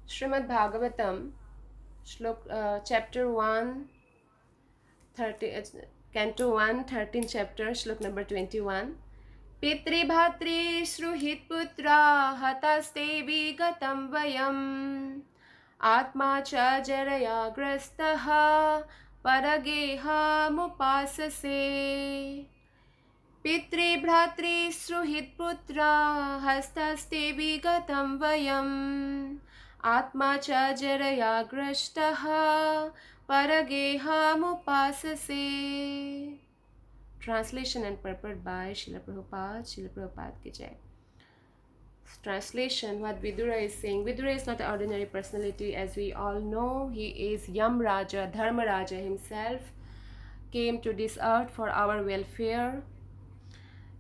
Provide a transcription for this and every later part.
Srimad Bhagavatam, chapter 1, 30, Canto 1, 13th chapter, Shlok number 21. पितृभ्रातृ सुहृत् पुत्रा हतस्ते विगतं वयम् आत्मा च जरया ग्रस्तः परगेहामुपाससे पितृभ्रातृसुहृत्पुत्रा हस्तस्ते विगतं वयम् आत्मा च जरया ग्रस्तः परगेहामुपाससे. Translation and purport by Srila Prabhupada. Srila Prabhupada ki jai. Translation, what Vidura is saying. Vidura is not an ordinary personality, as we all know. He is Yam Raja, Dharma Raja himself, came to this earth for our welfare.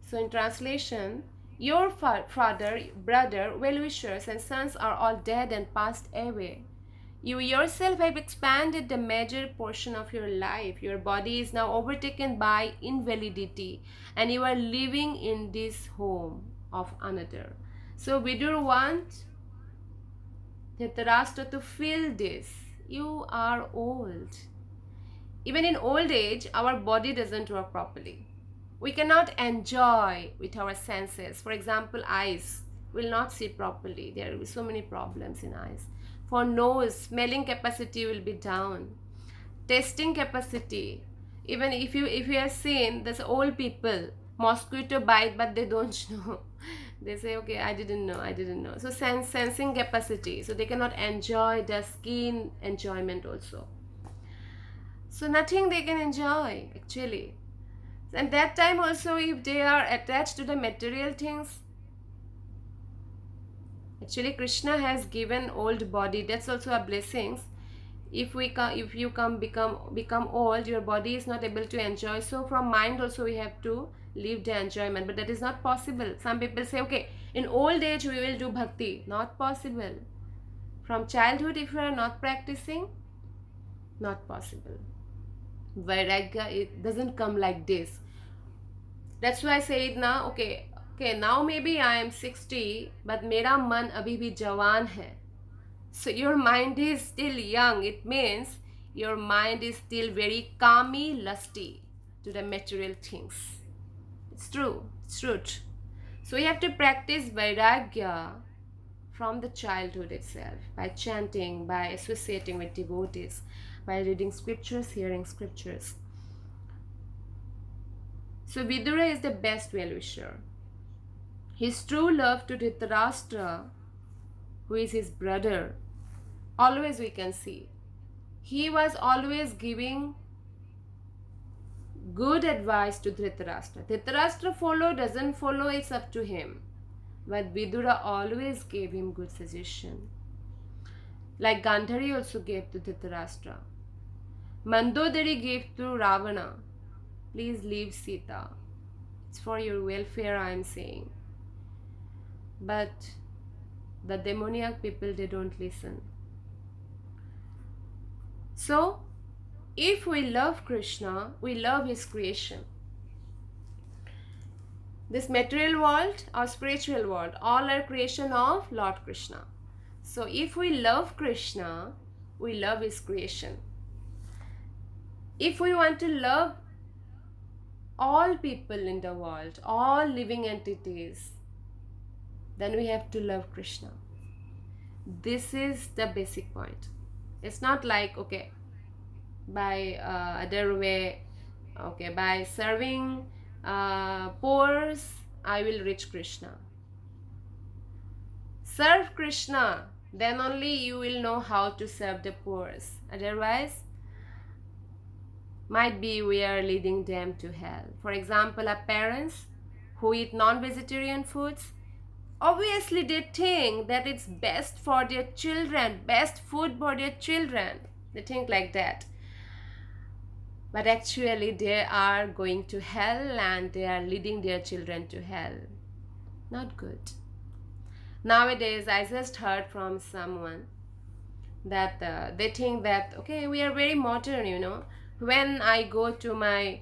So in translation, your father, brother, well-wishers and sons are all dead and passed away. You yourself have expanded the major portion of your life. Your body is now overtaken by invalidity and you are living in this home of another. So Vidur wants Dhritarashtra to feel this. You are old. Even in old age, our body doesn't work properly. We cannot enjoy with our senses. For example, eyes will not see properly. There will be so many problems in eyes. For nose, smelling capacity will be down. Tasting capacity. Even if you have seen this old people, mosquito bite, but they don't know. They say, okay, I didn't know. So sensing capacity. So they cannot enjoy the skin enjoyment also. So nothing they can enjoy actually. And that time also, if they are attached to the material things, actually Krishna has given old body. That's also a blessing. If you become old, your body is not able to enjoy. So from mind also we have to leave the enjoyment, but that is not possible. Some people say, okay, in old age we will do bhakti. Not possible. From childhood, if you are not practicing, not possible. Vairagya, it doesn't come like this. That's why I say it now. Okay, now maybe I am 60, but मेरा मन अभी भी जवान है. So your mind is still young. It means your mind is still very calmy, lusty to the material things. It's true. It's truth. So we have to practice vairagya from the childhood itself, by chanting, by associating with devotees, by reading scriptures, hearing scriptures. So Vidura is the best well-wisher. His true love to Dhritarashtra, who is his brother, always we can see. He was always giving good advice to Dhritarashtra. Dhritarashtra doesn't follow, it's up to him. But Vidura always gave him good suggestion. Like Gandhari also gave to Dhritarashtra. Mandodari gave to Ravana. Please leave Sita. It's for your welfare, I am saying. But the demoniac people, they don't listen. So, if we love Krishna, we love his creation. This material world or spiritual world, all are creation of Lord Krishna. So, if we love Krishna, we love his creation. If we want to love all people in the world, all living entities, then we have to love Krishna. This is the basic point. It's not like, okay, by other way, okay, by serving poor, I will reach Krishna. Serve Krishna, then only you will know how to serve the poor. Otherwise, might be we are leading them to hell. For example, our parents who eat non-vegetarian foods, obviously they think that it's best for their children, best food for their children. They think like that. But actually they are going to hell and they are leading their children to hell. Not good. Nowadays, I just heard from someone that they think that, okay, we are very modern, you know. When I go to my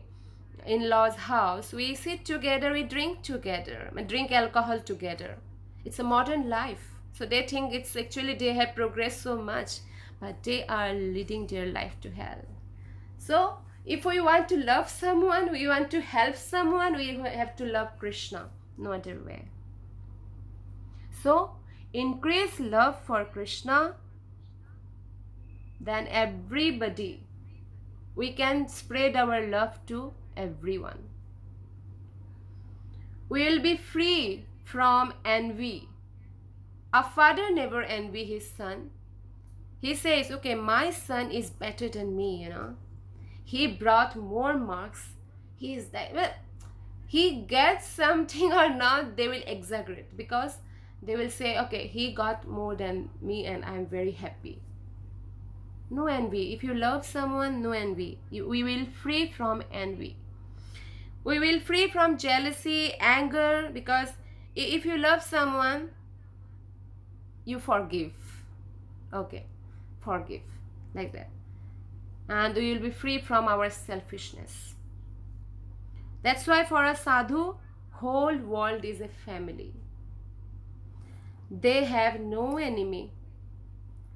in-laws' house, we sit together, we drink together, we drink alcohol together. It's a modern life. So they think it's actually they have progressed so much, but they are leading their life to hell. So if we want to love someone, we want to help someone, we have to love Krishna, no other way. So increase love for Krishna, then everybody, we can spread our love to everyone. We will be free from envy. A father never envy his son. He says, okay, my son is better than me, He brought more marks. He is that, well, he gets something or not, they will exaggerate, because they will say, okay, he got more than me and I'm very happy. No envy. If you love someone, no envy. We will free from envy. We will free from jealousy, anger, because if you love someone, you forgive. Okay, forgive, like that. And we will be free from our selfishness. That's why for a sadhu, whole world is a family. They have no enemy.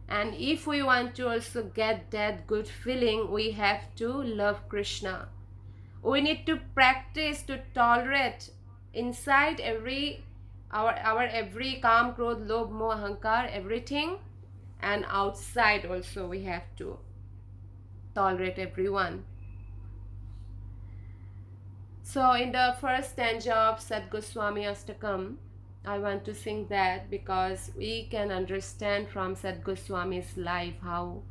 And if we want to also get that good feeling, we have to love Krishna. We need to practice to tolerate inside our every kam, krodh, lobh, moh, ahankar, everything, and outside also we have to tolerate everyone. So in the first stanza of Sad Goswami Astakam, I want to sing that because we can understand from Sad Goswami's life how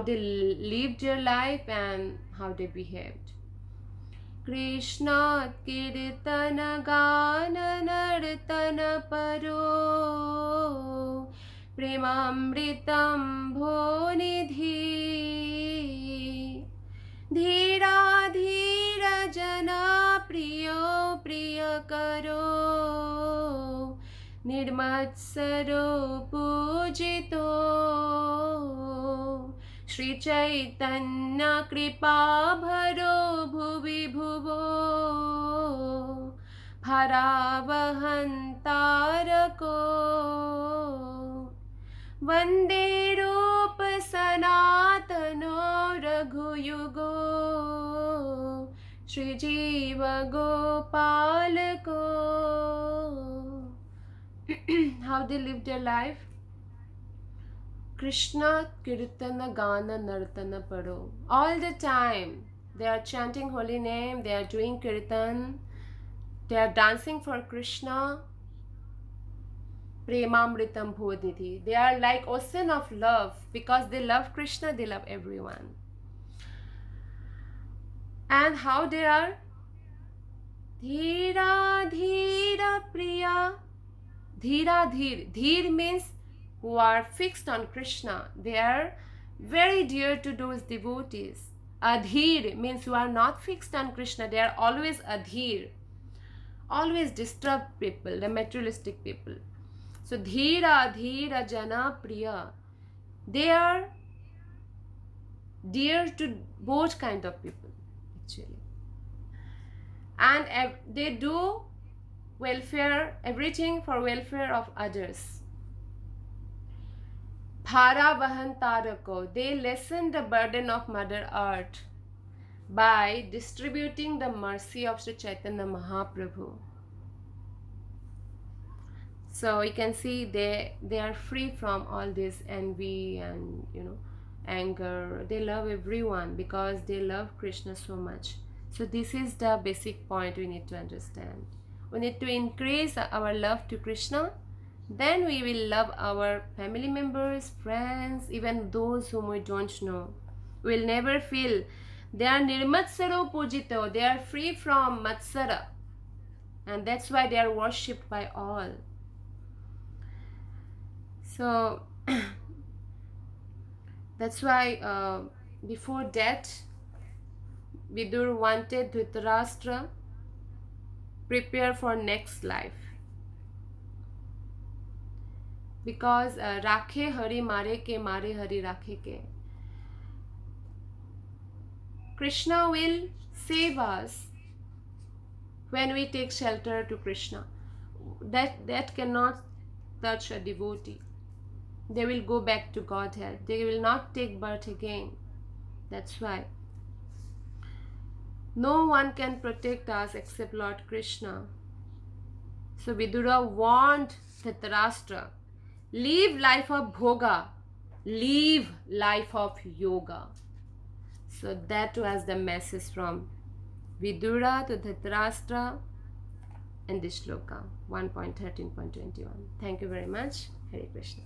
they lived their life and how they behaved. Krishna kirtana gana nartana paro premamritam bhonidhi धीरा धीरा जना प्रियो प्रिय करो निर्मत्सरो पूजितो श्री चैतन्य कृपा भरो भुवि भुवो भरावहंतारको वंदे रूप सनातनो रघुयुगो श्रीजीव गोपाल को. How they live their life? Krishna Kirtana Gana Nartana Paro. All the time they are chanting holy name, they are doing kirtan, they are dancing for Krishna. Premamritam Bhodidhi. They are like ocean of love. Because they love Krishna, they love everyone. And how they are? Dhira Dhira Priya. Dhira Dhir. Dhir means who are fixed on Krishna. They are very dear to those devotees. Adhir means who are not fixed on Krishna. They are always adhir. Always disturb people, the materialistic people. So dhira dhira jana priya, they are dear to both kind of people actually, and they do welfare, everything for welfare of others. Bhara vahan tarako, they lessen the burden of Mother Earth by distributing the mercy of Sri Chaitanya Mahaprabhu. So you can see they are free from all this envy and anger. They love everyone because they love Krishna so much. So this is the basic point we need to understand. We need to increase our love to Krishna, then we will love our family members, friends, even those whom we don't know. We will never feel they are nirmatsaro pujito, they are free from matsara, and that's why they are worshipped by all. So that's why before death, Vidur wanted Dhritarashtra prepare for next life, because Rakhe Hari Mare Ke Mare Hari Rakhe Ke. Krishna will save us when we take shelter to Krishna. That cannot touch a devotee, they will go back to Godhead. They will not take birth again. That's why. No one can protect us except Lord Krishna. So Vidura warned Dhritarashtra, live life of bhoga, live life of yoga. So that was the message from Vidura to Dhritarashtra in this shloka 1.13.21. Thank you very much. Hare Krishna.